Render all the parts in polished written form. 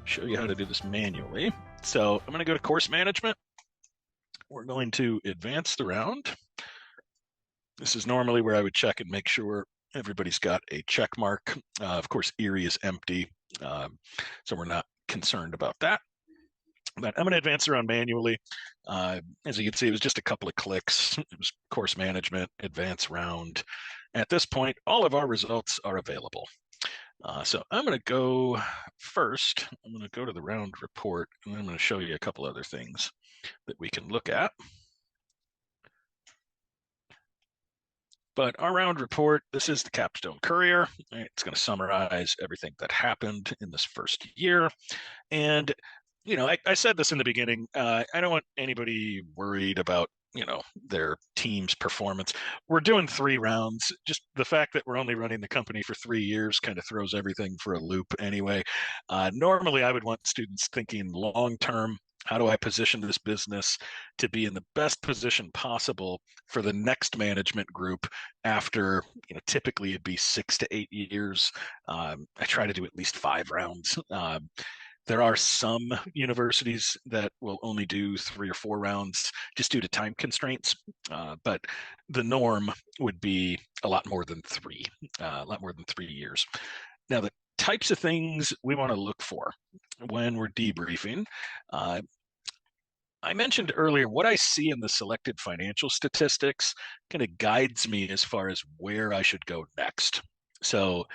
show you how to do this manually. So I'm going to go to course management. We're going to advance the round. This is normally where I would check and make sure everybody's got a check mark. Of course, Erie is empty, so we're not concerned about that. But I'm going to advance around manually. As you can see, it was just a couple of clicks. It was course management, advance round. At this point, all of our results are available. So I'm going to go first. I'm going to go to the round report, and then I'm going to show you a couple other things that we can look at. But our round report, this is the Capstone Courier. It's going to summarize everything that happened in this first year. And, you know, I said this in the beginning, I don't want anybody worried about, you know, their team's performance. We're doing 3 rounds. Just the fact that we're only running the company for 3 years kind of throws everything for a loop anyway. Normally, I would want students thinking long-term. How do I position this business to be in the best position possible for the next management group after, you know, typically it'd be 6 to 8 years. I try to do at least 5 rounds. There are some universities that will only do 3 or 4 rounds just due to time constraints, but the norm would be a lot more than 3, a lot more than 3 years. Now, the types of things we want to look for when we're debriefing, I mentioned earlier what I see in the selected financial statistics kind of guides me as far as where I should go next. So,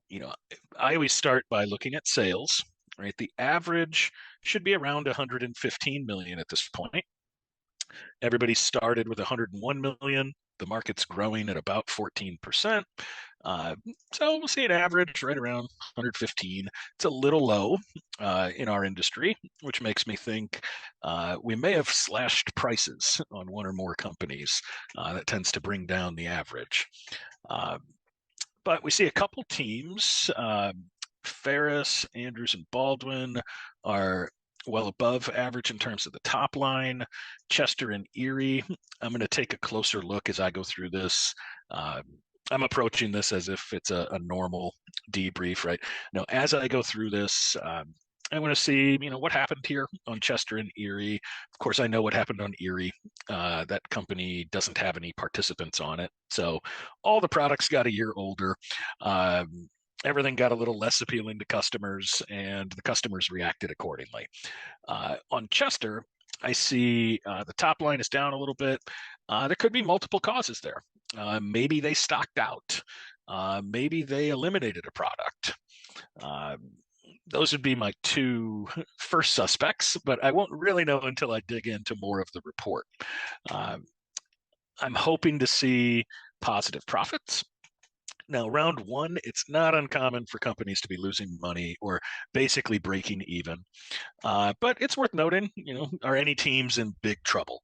you know, I always start by looking at sales, right? The average should be around 115 million at this point. Everybody started with 101 million. The market's growing at about 14%. So we'll see an average right around 115. It's a little low in our industry, which makes me think we may have slashed prices on one or more companies. That tends to bring down the average. But we see a couple teams, Ferris, Andrews, and Baldwin are well above average in terms of the top line. Chester and Erie, I'm going to take a closer look as I go through this. I'm approaching this as if it's a normal debrief, right? Now, as I go through this, I want to see, you know, what happened here on Chester and Erie. Of course, I know what happened on Erie. That company doesn't have any participants on it. So all the products got a year older. Everything got a little less appealing to customers, and the customers reacted accordingly. On Chester, I see the top line is down a little bit. There could be multiple causes there. Maybe they stocked out. Maybe they eliminated a product. Those would be my 2 first suspects, but I won't really know until I dig into more of the report. I'm hoping to see positive profits. Now, round 1, it's not uncommon for companies to be losing money or basically breaking even. But it's worth noting, you know, are any teams in big trouble?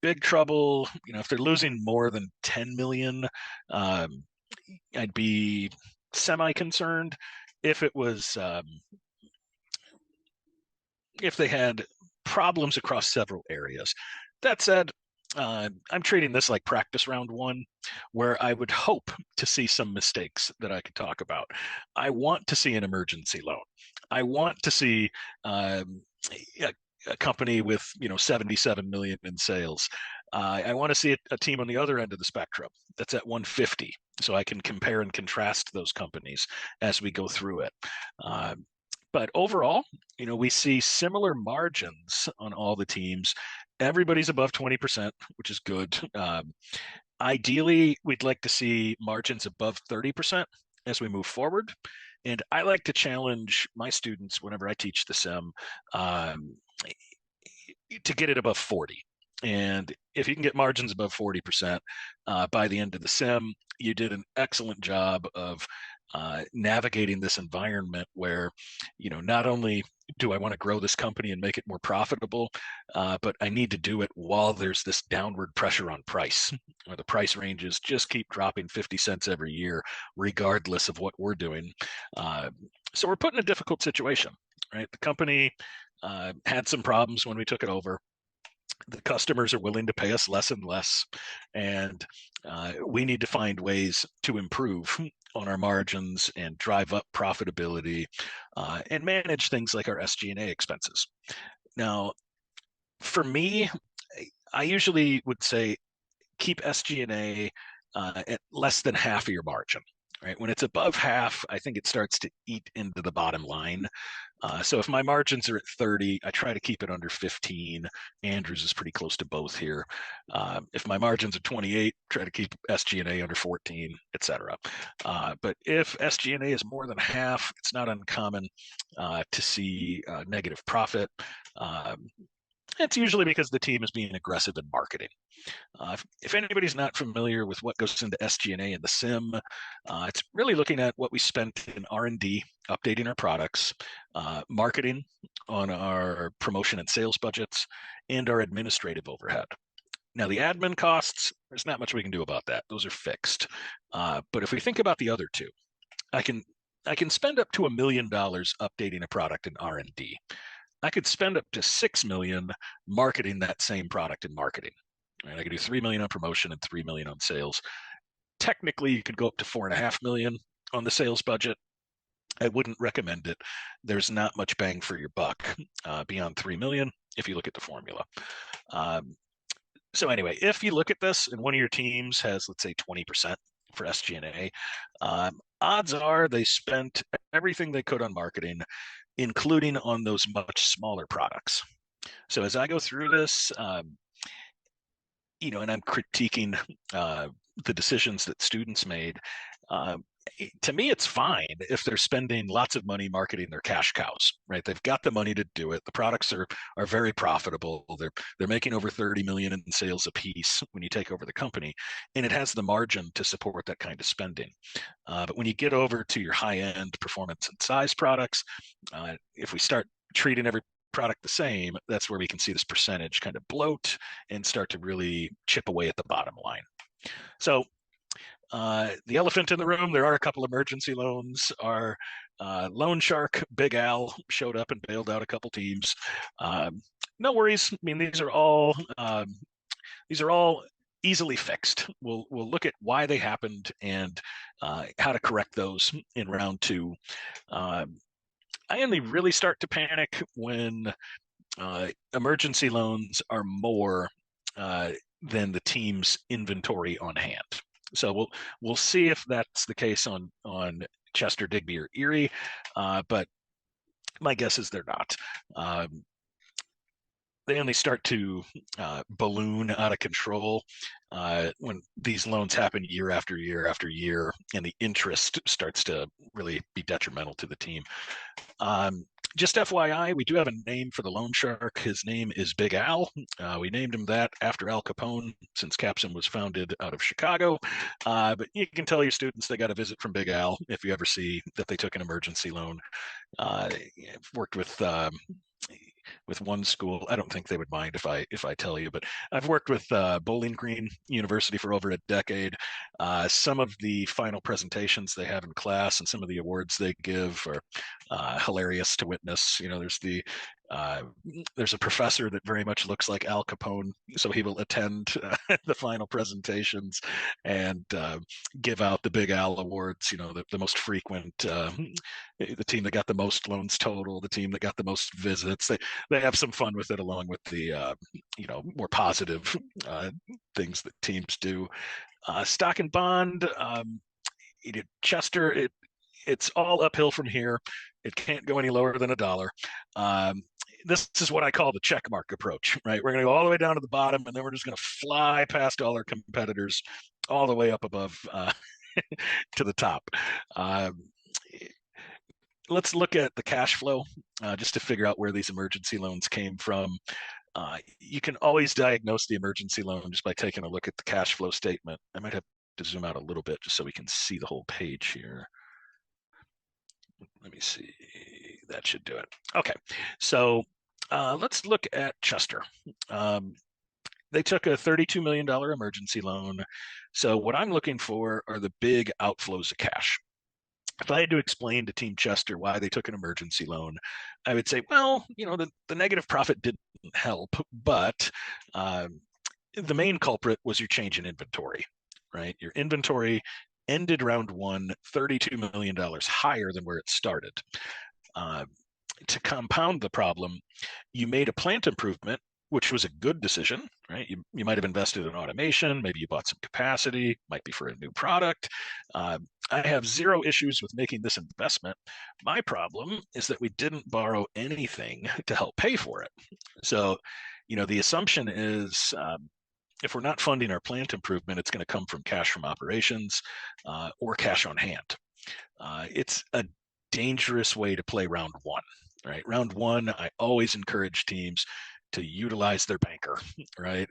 Big trouble, you know, if they're losing more than 10 million, I'd be semi-concerned. If it was, if they had problems across several areas. That said, I'm treating this like practice round 1, where I would hope to see some mistakes that I could talk about. I want to see an emergency loan. I want to see a company with, you know, 77 million in sales. I want to see a team on the other end of the spectrum that's at 150, so I can compare and contrast those companies as we go through it. But overall, you know, we see similar margins on all the teams. Everybody's above 20%, which is good. Ideally, we'd like to see margins above 30% as we move forward. And I like to challenge my students whenever I teach the SIM to get it above 40. And if you can get margins above 40% by the end of the SIM, you did an excellent job of navigating this environment where, you know, not only do I want to grow this company and make it more profitable, but I need to do it while there's this downward pressure on price, where the price ranges just keep dropping 50 cents every year, regardless of what we're doing. So we're put in a difficult situation, right? The company had some problems when we took it over. The customers are willing to pay us less and less, and we need to find ways to improve on our margins and drive up profitability and manage things like our SG&A expenses. Now, for me, I usually would say keep SG&A at less than half of your margin. Right? When it's above half, I think it starts to eat into the bottom line. So if my margins are at 30, I try to keep it under 15. Andrews is pretty close to both here. If my margins are 28, try to keep SG&A under 14, etc. But if SG&A is more than half, it's not uncommon to see negative profit. It's usually because the team is being aggressive in marketing. If anybody's not familiar with what goes into SG&A in the SIM, it's really looking at what we spent in R&D, updating our products, marketing on our promotion and sales budgets, and our administrative overhead. Now, the admin costs, there's not much we can do about that. Those are fixed. But if we think about the other two, I can spend up to $1 million updating a product in R&D. I could spend up to $6 million marketing that same product in marketing. Right? I could do $3 million on promotion and $3 million on sales. Technically, you could go up to $4.5 million on the sales budget. I wouldn't recommend it. There's not much bang for your buck beyond $3 million if you look at the formula. So anyway, if you look at this and one of your teams has, let's say, 20% for SG&A, odds are they spent everything they could on marketing, including on those much smaller products. So as I go through this, and I'm critiquing the decisions that students made, to me, it's fine if they're spending lots of money marketing their cash cows, right? They've got the money to do it. The products are very profitable. They're making over 30 million in sales a piece when you take over the company, and it has the margin to support that kind of spending. But when you get over to your high-end performance and size products, if we start treating every product the same, that's where we can see this percentage kind of bloat and start to really chip away at the bottom line. So the elephant in the room, there are a couple emergency loans. Our loan shark, Big Al, showed up and bailed out a couple teams. No worries. I mean, these are all easily fixed. We'll look at why they happened and how to correct those in round two. I only really start to panic when emergency loans are more than the team's inventory on hand. So we'll see if that's the case on Chester, Digby, or Erie, but my guess is they're not. They only start to balloon out of control when these loans happen year after year after year, and the interest starts to really be detrimental to the team. Just FYI, we do have a name for the loan shark. His name is Big Al. We named him that after Al Capone, since Capsim was founded out of Chicago. But you can tell your students they got a visit from Big Al if you ever see that they took an emergency loan. I've worked with one school. I don't think they would mind if I tell you, but I've worked with Bowling Green University for over a decade. Some of the final presentations they have in class and some of the awards they give are hilarious to witness. There's a professor that very much looks like Al Capone, so he will attend the final presentations and give out the Big Al awards. The most frequent, the team that got the most loans total, the team that got the most visits. They have some fun with it, along with the more positive things that teams do. Stock and bond, Chester, it's all uphill from here. It can't go any lower than $1. This is what I call the check mark approach, right? We're going to go all the way down to the bottom, and then we're just going to fly past all our competitors all the way up above to the top. Let's look at the cash flow just to figure out where these emergency loans came from. You can always diagnose the emergency loan just by taking a look at the cash flow statement. I might have to zoom out a little bit just so we can see the whole page here. Let me see. That should do it. Okay, so let's look at Chester. They took a $32 million emergency loan. So what I'm looking for are the big outflows of cash. If I had to explain to Team Chester why they took an emergency loan, I would say, well, the negative profit didn't help, but the main culprit was your change in inventory, right? Your inventory ended round one $32 million higher than where it started. To compound the problem, you made a plant improvement, which was a good decision, right? You might have invested in automation, maybe you bought some capacity, might be for a new product. I have zero issues with making this investment. My problem is that we didn't borrow anything to help pay for it. So, the assumption is if we're not funding our plant improvement, it's going to come from cash from operations or cash on hand. It's a dangerous way to play round one, right? Round one, I always encourage teams to utilize their banker, right?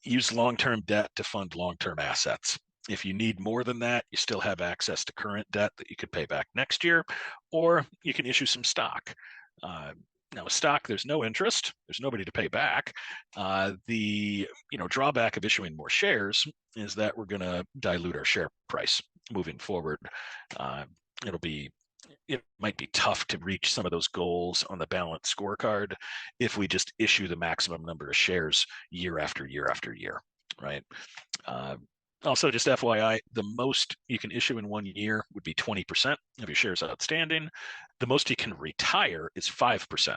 Use long-term debt to fund long-term assets. If you need more than that, you still have access to current debt that you could pay back next year, or you can issue some stock. Now, with stock, there's no interest. There's nobody to pay back. The drawback of issuing more shares is that we're going to dilute our share price moving forward. It might be tough to reach some of those goals on the balanced scorecard if we just issue the maximum number of shares year after year after year, right? Also, just FYI, the most you can issue in 1 year would be 20% of your shares outstanding. The most you can retire is 5%.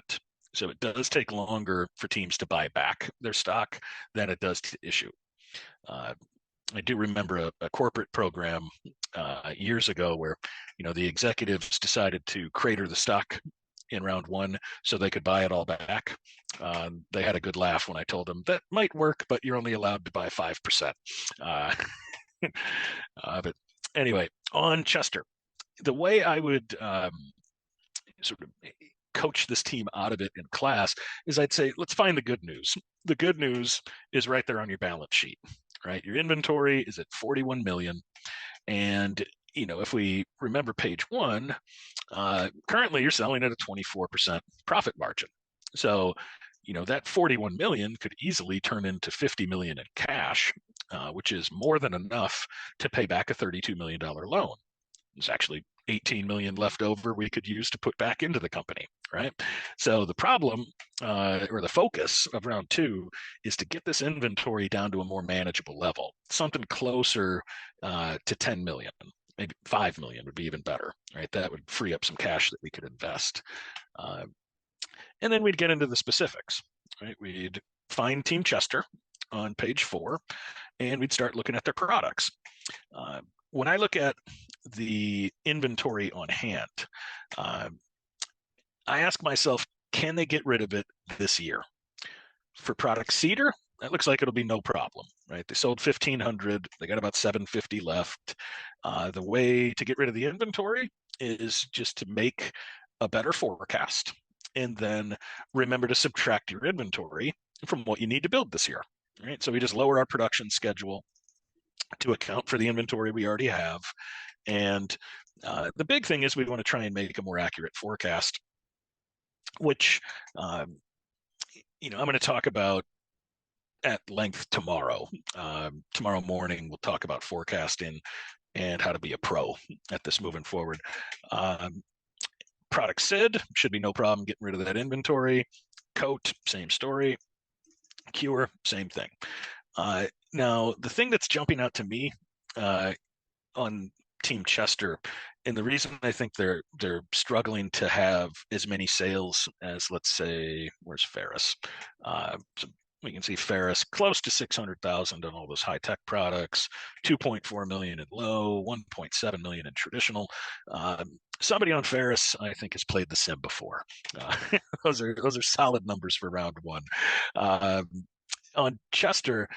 So it does take longer for teams to buy back their stock than it does to issue. I do remember a corporate program years ago where, the executives decided to crater the stock in round one so they could buy it all back. They had a good laugh when I told them that might work, but you're only allowed to buy 5%. But anyway, on Chester, the way I would sort of coach this team out of it in class is I'd say, let's find the good news. The good news is right there on your balance sheet, right? Your inventory is at 41 million. And, if we remember page one, currently you're selling at a 24% profit margin. So, that 41 million could easily turn into 50 million in cash, which is more than enough to pay back a $32 million loan. There's actually 18 million left over we could use to put back into the company, right? So the problem or the focus of round two is to get this inventory down to a more manageable level, something closer to 10 million. Maybe 5 million would be even better, right? That would free up some cash that we could invest. And then we'd get into the specifics, right? We'd find Team Chester on page 4, and we'd start looking at their products. When I look at the inventory on hand, I ask myself, can they get rid of it this year? For product cedar, that looks like it'll be no problem, right? They sold 1,500, they got about 750 left. The way to get rid of the inventory is just to make a better forecast and then remember to subtract your inventory from what you need to build this year, right? So we just lower our production schedule to account for the inventory we already have. And the big thing is we want to try and make a more accurate forecast, which I'm going to talk about at length tomorrow. Tomorrow morning, we'll talk about forecasting and how to be a pro at this moving forward. Product SID, should be no problem getting rid of that inventory. Coat, same story. Cure, same thing. Now, the thing that's jumping out to me on Team Chester, and the reason I think they're struggling to have as many sales as, let's say, where's Ferris? So we can see Ferris close to 600,000 on all those high-tech products, 2.4 million in low, 1.7 million in traditional. Somebody on Ferris, I think, has played the sim before. Those are solid numbers for round one. On Chester,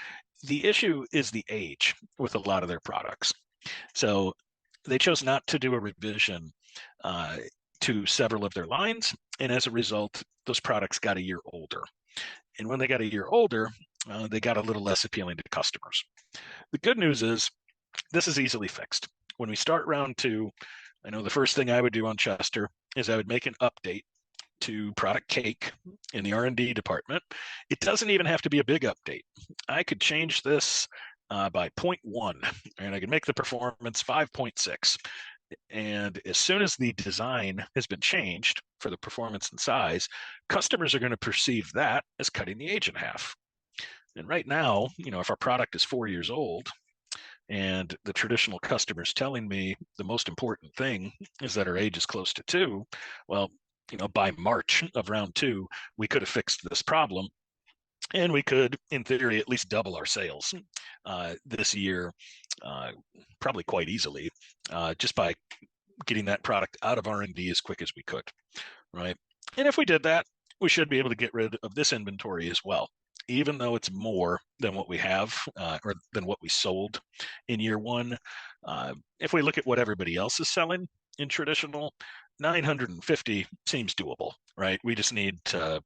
the issue is the age with a lot of their products. So they chose not to do a revision to several of their lines, and as a result, those products got a year older. And when they got a year older, they got a little less appealing to customers. The good news is this is easily fixed. When we start round two, I know the first thing I would do on Chester is I would make an update to product cake in the R&D department. It doesn't even have to be a big update. I could change this by 0.1, and I can make the performance 5.6. And as soon as the design has been changed for the performance and size, customers are going to perceive that as cutting the age in half. And right now, if our product is 4 years old, and the traditional customers telling me the most important thing is that our age is close to 2, well, by March of round 2, we could have fixed this problem, and we could, in theory, at least double our sales this year, probably quite easily, just by getting that product out of R&D as quick as we could, right? And if we did that, we should be able to get rid of this inventory as well, even though it's more than what we have or than what we sold in year 1. If we look at what everybody else is selling in traditional, 950 seems doable, right? We just need to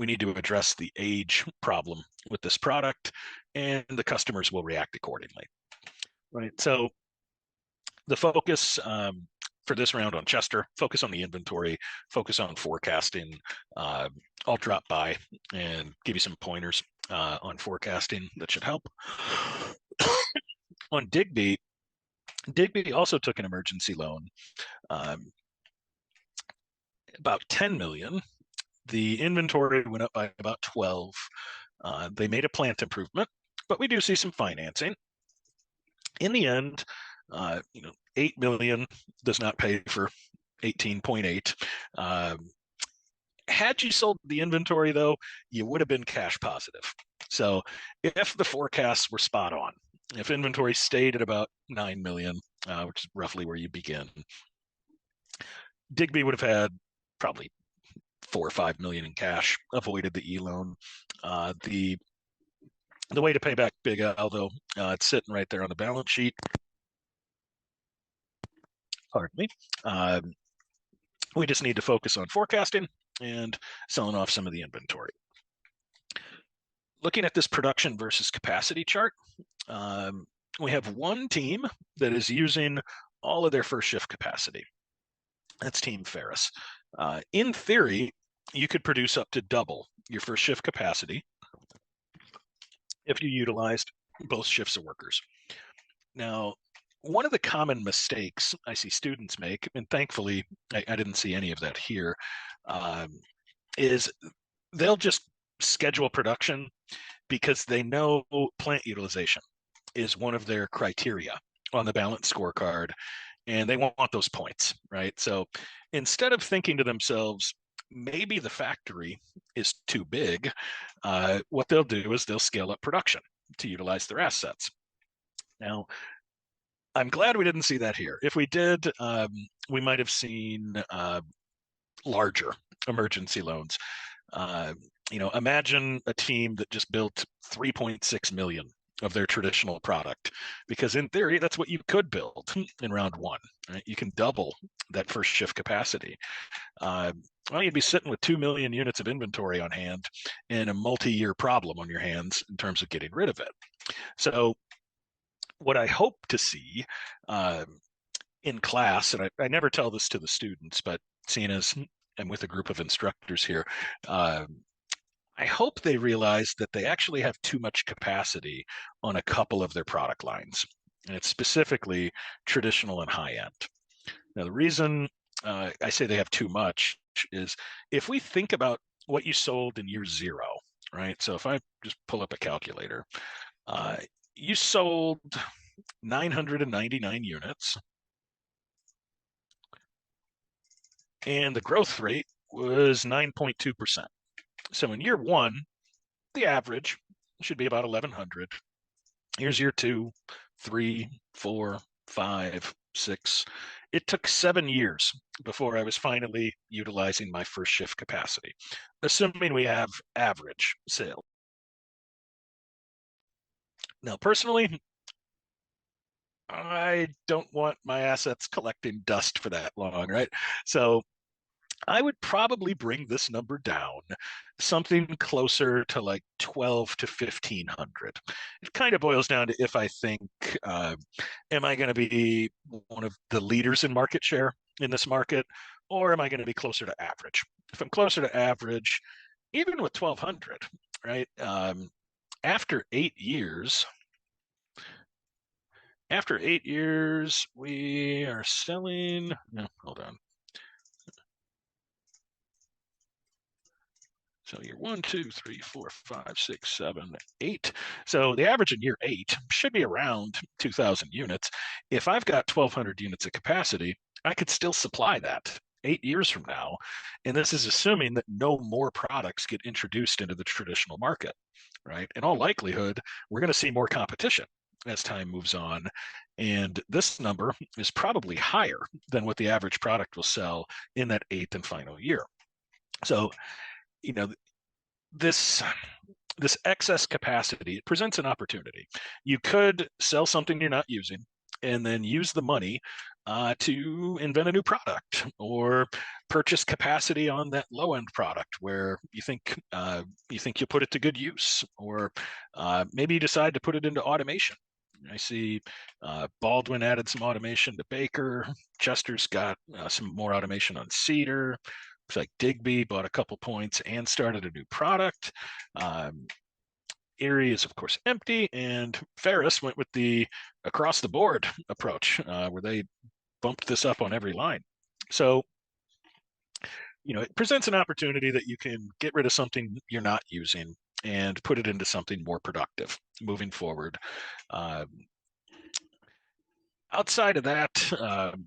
address the age problem with this product, and the customers will react accordingly, right? So the focus for this round on Chester, focus on the inventory, focus on forecasting. I'll drop by and give you some pointers on forecasting that should help. On Digby also took an emergency loan, about 10 million. The inventory went up by about 12. They made a plant improvement, but we do see some financing. In the end, 8 million does not pay for 18.8. Had you sold the inventory, though, you would have been cash positive. So if the forecasts were spot on, if inventory stayed at about 9 million, which is roughly where you begin, Digby would have had probably 4 or 5 million in cash, avoided the e-loan. The way to pay back Big Al, though, it's sitting right there on the balance sheet. Pardon me. We just need to focus on forecasting and selling off some of the inventory. Looking at this production versus capacity chart, we have one team that is using all of their first shift capacity. That's Team Ferris. In theory, you could produce up to double your first shift capacity if you utilized both shifts of workers. Now, one of the common mistakes I see students make, and thankfully I didn't see any of that here, is they'll just schedule production because they know plant utilization is one of their criteria on the balance scorecard, and they want those points, right? So instead of thinking to themselves, maybe the factory is too big, what they'll do is they'll scale up production to utilize their assets. Now, I'm glad we didn't see that here. If we did, we might have seen larger emergency loans. Imagine a team that just built 3.6 million of their traditional product, because in theory, that's what you could build in round 1. Right? You can double that first shift capacity. Well, you'd be sitting with 2 million units of inventory on hand and a multi-year problem on your hands in terms of getting rid of it. So what I hope to see in class, and I never tell this to the students, but seeing as I'm with a group of instructors here, I hope they realize that they actually have too much capacity on a couple of their product lines, and it's specifically traditional and high end. Now, the reason I say they have too much is if we think about what you sold in year 0, right? So if I just pull up a calculator, you sold 999 units, and the growth rate was 9.2%. So in year 1, the average should be about 1,100. Here's year 2, 3, 4, 5, 6. It took 7 years before I was finally utilizing my first shift capacity, assuming we have average sales. Now, personally, I don't want my assets collecting dust for that long, right? So I would probably bring this number down, something closer to like 12 to 1,500. It kind of boils down to if I think, am I going to be one of the leaders in market share in this market, or am I going to be closer to average? If I'm closer to average, even with 1,200, right? After 8 years, we are selling, no, hold on. So year 1, 2, 3, 4, 5, 6, 7, 8. So the average in year 8 should be around 2,000 units. If I've got 1,200 units of capacity, I could still supply that 8 years from now. And this is assuming that no more products get introduced into the traditional market, right? In all likelihood, we're going to see more competition as time moves on. And this number is probably higher than what the average product will sell in that 8th and final year. So, you know, this excess capacity, it presents an opportunity. You could sell something you're not using and then use the money to invent a new product or purchase capacity on that low end product where you think you'll put it to good use, or maybe you decide to put it into automation. I see Baldwin added some automation to Baker. Chester's got some more automation on Cedar. Looks like Digby bought a couple points and started a new product. Erie is, of course, empty, and Ferris went with the across the board approach, where they bumped this up on every line. So, it presents an opportunity that you can get rid of something you're not using and put it into something more productive moving forward. Outside of that, let's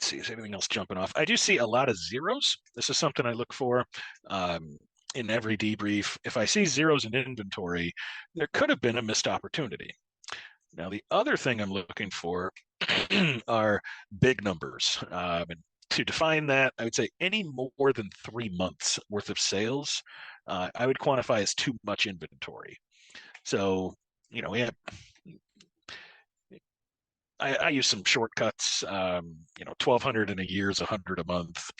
see, is anything else jumping off? I do see a lot of zeros. This is something I look for in every debrief. If I see zeros in inventory, there could have been a missed opportunity. Now, the other thing I'm looking for are big numbers. And to define that, I would say any more than 3 months worth of sales, I would quantify as too much inventory. So, we have I use some shortcuts. 1,200 in a year is 100 a month.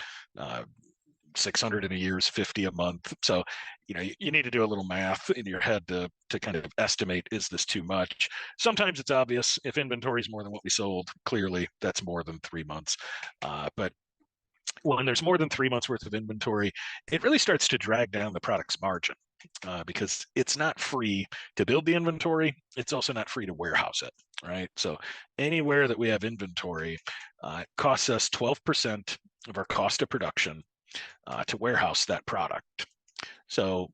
600 in a year is 50 a month. So, you need to do a little math in your head to kind of estimate, is this too much? Sometimes it's obvious. If inventory is more than what we sold, clearly that's more than 3 months. But when there's more than 3 months worth of inventory, it really starts to drag down the product's margin. Because it's not free to build the inventory. It's also not free to warehouse it, right? So anywhere that we have inventory, it costs us 12% of our cost of production to warehouse that product. So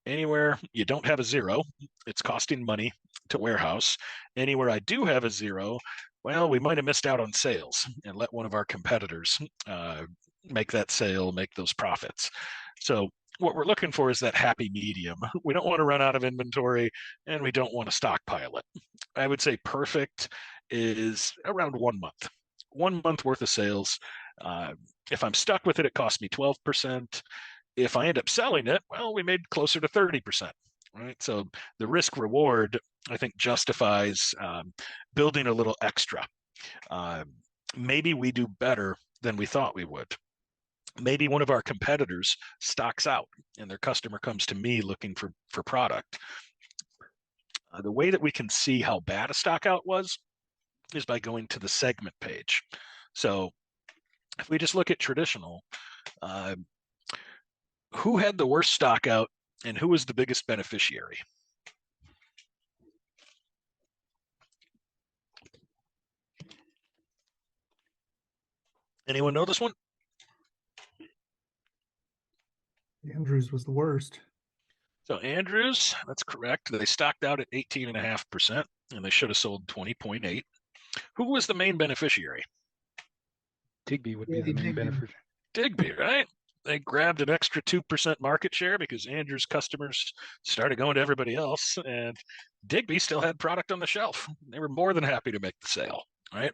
anywhere you don't have a zero, it's costing money to warehouse. Anywhere I do have a zero, well, we might have missed out on sales and let one of our competitors make that sale, make those profits. So what we're looking for is that happy medium. We don't want to run out of inventory, and we don't want to stockpile it. I would say perfect is around 1 month. 1 month worth of sales. If I'm stuck with it, it costs me 12%. If I end up selling it, well, we made closer to 30%, right? So the risk reward, I think, justifies building a little extra. Maybe we do better than we thought we would. Maybe one of our competitors stocks out and their customer comes to me looking for product. The way that we can see how bad a stock out was is by going to the segment page. So if we just look at traditional, who had the worst stock out and who was the biggest beneficiary? Anyone know this one? Andrews was the worst. So Andrews, that's correct. They stocked out at 18.5%, and they should have sold 20.8. Who was the main beneficiary? Digby would be the main beneficiary. Digby, right? They grabbed an extra 2% market share because Andrews' customers started going to everybody else, and Digby still had product on the shelf. They were more than happy to make the sale, right?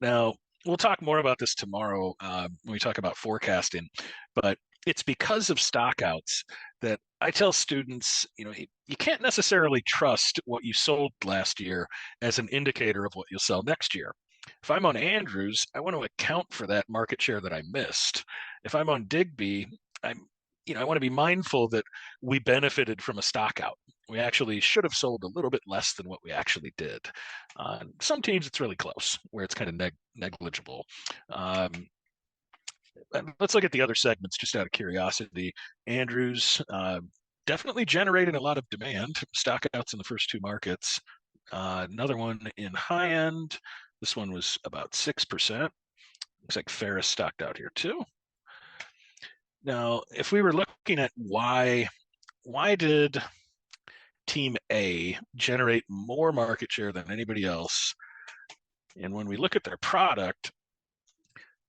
Now, we'll talk more about this tomorrow when we talk about forecasting, but it's because of stockouts that I tell students, you can't necessarily trust what you sold last year as an indicator of what you'll sell next year. If I'm on Andrews, I want to account for that market share that I missed. If I'm on Digby, I want to be mindful that we benefited from a stock out. We actually should have sold a little bit less than what we actually did. Some teams, it's really close, where it's kind of negligible. Let's look at the other segments just out of curiosity. Andrews definitely generated a lot of demand, stockouts in the first 2 markets. Another one in high end. This one was about 6%. Looks like Ferris stocked out here too. Now, if we were looking at why did Team A generate more market share than anybody else? And when we look at their product,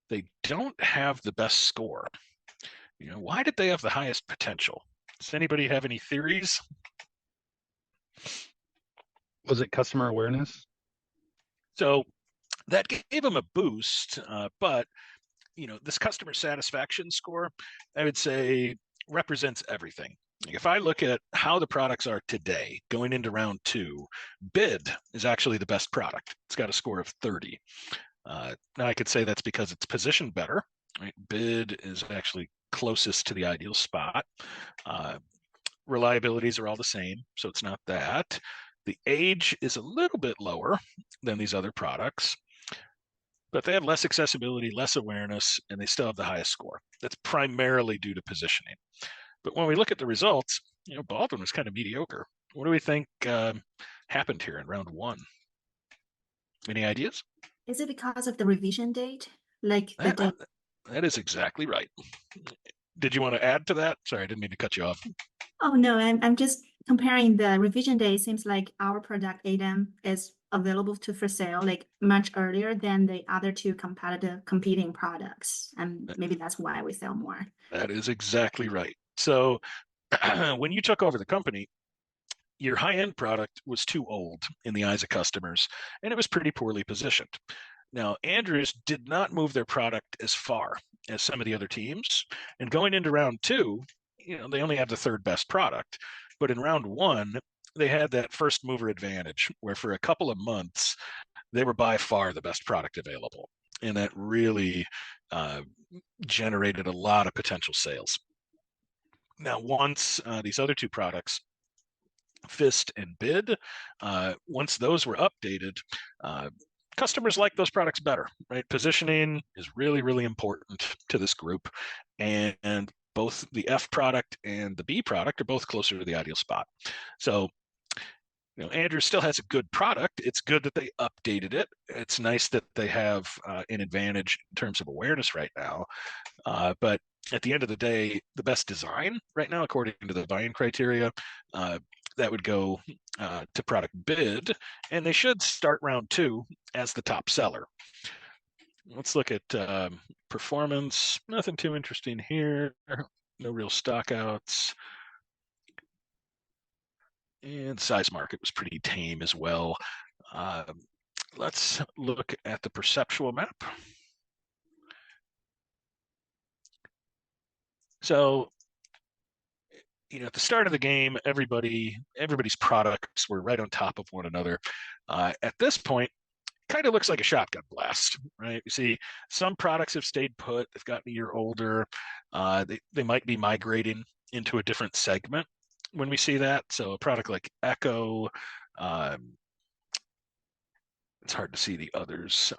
they don't have the best score. Why did they have the highest potential? Does anybody have any theories? Was it customer awareness? So that gave them a boost, but this customer satisfaction score, I would say, represents everything. If I look at how the products are today, going into round 2, Bid is actually the best product. It's got a score of 30. Now I could say that's because it's positioned better. Right? Bid is actually closest to the ideal spot. Reliabilities are all the same, so it's not that. The age is a little bit lower than these other products, but they have less accessibility, less awareness, and they still have the highest score. That's primarily due to positioning. But when we look at the results, Baldwin was kind of mediocre. What do we think happened here in round 1? Any ideas? Is it because of the revision date? Like the date? That is exactly right. Did you want to add to that? Sorry, I didn't mean to cut you off. Oh, no, I'm just comparing the revision date. Seems like our product ADAM is available for sale like much earlier than the other 2 competing products. And maybe that's why we sell more. That is exactly right. So when you took over the company, your high-end product was too old in the eyes of customers, and it was pretty poorly positioned. Now, Andrews did not move their product as far as some of the other teams. And going into round 2, they only have the 3rd best product. But in round 1, they had that first mover advantage where for a couple of months, they were by far the best product available. And that really generated a lot of potential sales. Now, once these other 2 products, Fist and Bid, once those were updated, customers like those products better, right? Positioning is really, really important to this group. And both the F product and the B product are both closer to the ideal spot. So, Andrews still has a good product. It's good that they updated it. It's nice that they have an advantage in terms of awareness right now. But at the end of the day, the best design right now, according to the buying criteria, that would go to product Bid, and they should start round 2 as the top seller. Let's look at performance. Nothing too interesting here. No real stockouts. And size market was pretty tame as well. Let's look at the perceptual map. So, at the start of the game, everybody's products were right on top of one another. At this point, kind of looks like a shotgun blast, right? You see some products have stayed put, they've gotten a year older, they might be migrating into a different segment when we see that. So a product like Echo, it's hard to see the others.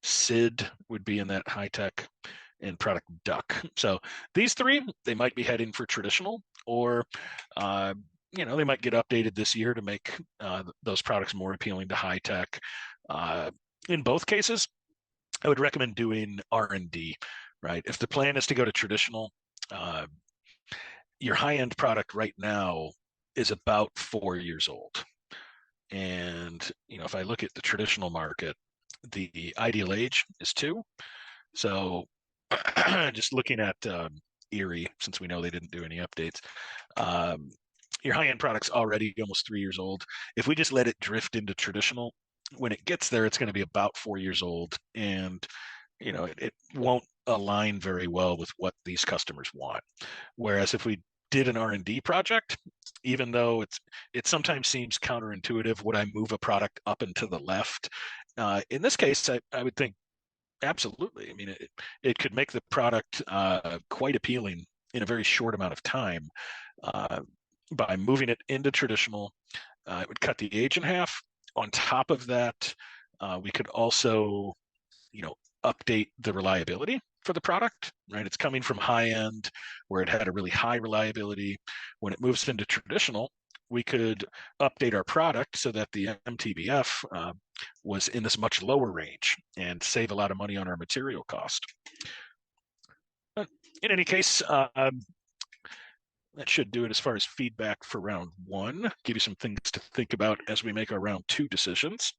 SID would be in that high tech, and product Duck. So these 3, they might be heading for traditional, or they might get updated this year to make those products more appealing to high tech. In both cases, I would recommend doing R&D, right? If the plan is to go to traditional, your high-end product right now is about 4 years old. And, if I look at the traditional market, the ideal age is 2. So just looking at Erie, since we know they didn't do any updates, your high-end product's already almost 3 years old. If we just let it drift into traditional, when it gets there, it's going to be about 4 years old, and it won't align very well with what these customers want. Whereas if we did an R&D project, even though it sometimes seems counterintuitive, would I move a product up and to the left? In this case, I would think absolutely. I mean, it could make the product quite appealing in a very short amount of time by moving it into traditional. It would cut the age in half. On top of that, we could also, update the reliability for the product, right? It's coming from high end where it had a really high reliability. When it moves into traditional, we could update our product so that the MTBF was in this much lower range and save a lot of money on our material cost. In any case, that should do it as far as feedback for round one. Give you some things to think about as we make our round two decisions.